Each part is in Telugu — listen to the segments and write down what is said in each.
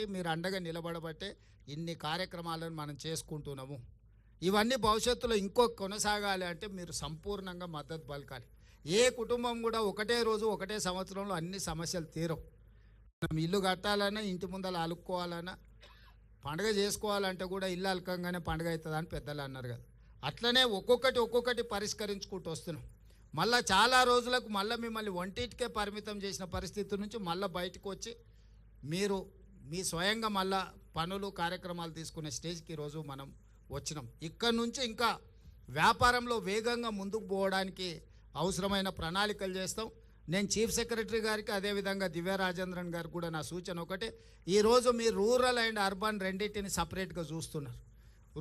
బట్టి మీరు అండగా నిలబడబట్టే ఇన్ని కార్యక్రమాలను మనం చేసుకుంటున్నాము. ఇవన్నీ భవిష్యత్తులో ఇంకో కొనసాగాలి అంటే మీరు సంపూర్ణంగా మద్దతు పలకాలి. ఏ కుటుంబం కూడా ఒకటే రోజు ఒకటే సంవత్సరంలో అన్ని సమస్యలు తీరవు. మనం ఇల్లు కట్టాలన్నా, ఇంటి ముందర అలుక్కోవాలన్నా, పండుగ చేసుకోవాలంటే కూడా ఇల్లు అలకంగానే పండుగ అవుతుందని పెద్దలు అన్నారు కదా. అట్లనే ఒక్కొక్కటి పరిష్కరించుకుంటూ వస్తున్నాం. మళ్ళీ చాలా రోజులకు మళ్ళీ మిమ్మల్ని వంటింటికే పరిమితం చేసిన పరిస్థితి నుంచి మళ్ళీ బయటకు వచ్చి మీరు మీ స్వయంగా మళ్ళా పనులు కార్యక్రమాలు తీసుకునే స్టేజ్కి ఈరోజు మనం వచ్చినాం. ఇక్కడ నుంచి ఇంకా వ్యాపారంలో వేగంగా ముందుకు పోవడానికి అవసరమైన ప్రణాళికలు చేస్తాం. నేను చీఫ్ సెక్రటరీ గారికి అదేవిధంగా దివ్య రాజేంద్రన్ గారికి కూడా నా సూచన ఒకటే, ఈరోజు మీరు రూరల్ అండ్ అర్బన్ రెండింటిని సపరేట్గా చూస్తున్నారు.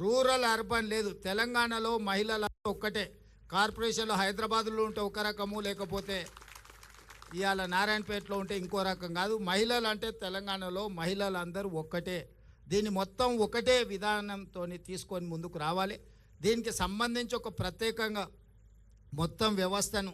రూరల్ అర్బన్ లేదు. తెలంగాణలో మహిళల ఒక్కటే. కార్పొరేషన్లో హైదరాబాద్లో ఉంటే ఒక రకము, లేకపోతే ఇవాళ నారాయణపేటలో ఉంటే ఇంకో రకం కాదు. మహిళలు అంటే తెలంగాణలో మహిళలందరూ ఒక్కటే. దీన్ని మొత్తం ఒకటే విధానంతో తీసుకొని ముందుకు రావాలి. దీనికి సంబంధించి ఒక ప్రత్యేకంగా మొత్తం వ్యవస్థను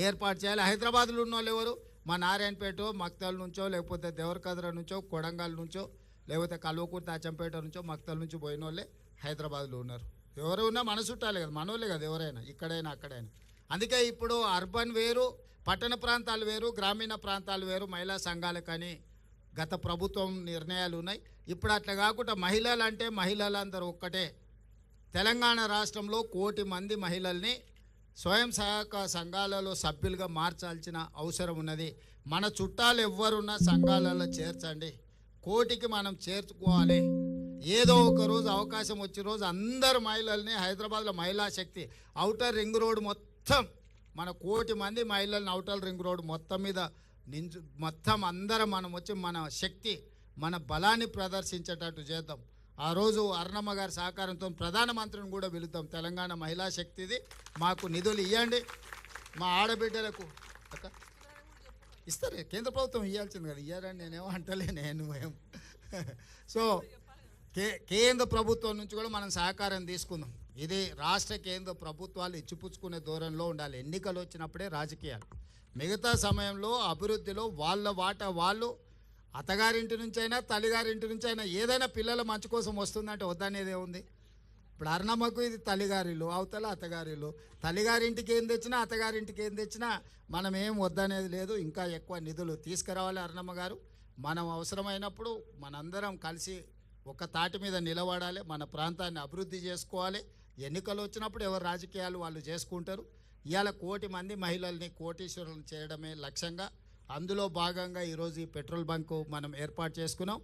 ఏర్పాటు చేయాలి. హైదరాబాద్లో ఉన్న వాళ్ళు ఎవరు? మా నారాయణపేట మక్తల్ నుంచో, లేకపోతే దేవరకద్ర నుంచో, కొడంగల్ నుంచో, లేకపోతే కల్వకుర్తి అచ్చంపేట నుంచో, మక్తల్ నుంచి పోయిన వాళ్ళే హైదరాబాద్లో ఉన్నారు. ఎవరు ఉన్నా మన చుట్టాలే కదా, మనోళ్ళే కదా ఎవరైనా, ఇక్కడైనా అక్కడైనా. అందుకే ఇప్పుడు అర్బన్ వేరు, పట్టణ ప్రాంతాలు వేరు, గ్రామీణ ప్రాంతాలు వేరు మహిళా సంఘాలకని గత ప్రభుత్వం నిర్ణయాలు ఉన్నాయి. ఇప్పుడు అట్లా కాకుండా మహిళలు అంటే మహిళలందరూ ఒక్కటే. తెలంగాణ రాష్ట్రంలో 1 కోటి మంది మహిళల్ని స్వయం సహాయక సంఘాలలో సభ్యులుగా మార్చాల్సిన అవసరం ఉన్నది. మన చుట్టాలు ఎవ్వరున్నా సంఘాలలో చేర్చండి. 1 కోటికి మనం చేర్చుకోవాలి. ఏదో ఒక రోజు అవకాశం వచ్చే రోజు అందరు మహిళల్ని హైదరాబాద్లో మహిళా శక్తి ఔటర్ రింగ్ రోడ్ మొత్తం మన 1 కోటి మంది మహిళల్ని ఔటర్ రింగ్ రోడ్ మొత్తం మీద మొత్తం అందరం మనం వచ్చి మన శక్తి మన బలాన్ని ప్రదర్శించేటట్టు చేద్దాం. ఆ రోజు అరుణమ్మ గారి సహకారంతో ప్రధానమంత్రిని కూడా పిలుద్దాం. తెలంగాణ మహిళా శక్తిది, మాకు నిధులు ఇవ్వండి, మా ఆడబిడ్డలకు ఇస్తారు. కేంద్ర ప్రభుత్వం ఇవ్వాల్సింది కదా, ఇయ్యారని నేనేమో అంటలే. నేను సో కేంద్ర ప్రభుత్వం నుంచి కూడా మనం సహకారం తీసుకుందాం. ఇది రాష్ట్ర కేంద్ర ప్రభుత్వాలు ఇచ్చిపుచ్చుకునే ధోరణిలో ఉండాలి. ఎన్నికలు వచ్చినప్పుడే రాజకీయాలు, మిగతా సమయంలో అభివృద్ధిలో వాళ్ళ వాటా వాళ్ళు, అత్తగారింటి నుంచైనా తల్లిగారింటి నుంచి అయినా ఏదైనా పిల్లల మంచి కోసం వస్తుందంటే వద్దనేది ఏముంది? ఇప్పుడు అరుణమ్మకు ఇది తల్లిగారిల్లు, అవతల అత్తగారిల్లు. తల్లిగారింటికి ఏం తెచ్చినా అత్తగారింటికి ఏం తెచ్చినా మనం ఏం వద్దనేది లేదు. ఇంకా ఎక్కువ నిధులు తీసుకురావాలి అరుణమ్మ గారు. మనం అవసరమైనప్పుడు మనందరం కలిసి ఒక తాటి మీద నిలబడాలి, మన ప్రాంతాన్ని అభివృద్ధి చేసుకోవాలి. ఎన్నికలు వచ్చినప్పుడు ఎవరు రాజకీయాలు వాళ్ళు చేసుకుంటారు. ఇవాళ 1 కోటి మంది మహిళల్ని కోటీశ్వరులను చేయడమే లక్ష్యంగా, అందులో భాగంగా ఈరోజు ఈ పెట్రోల్ బంకు మనం ఏర్పాటు చేసుకున్నాం.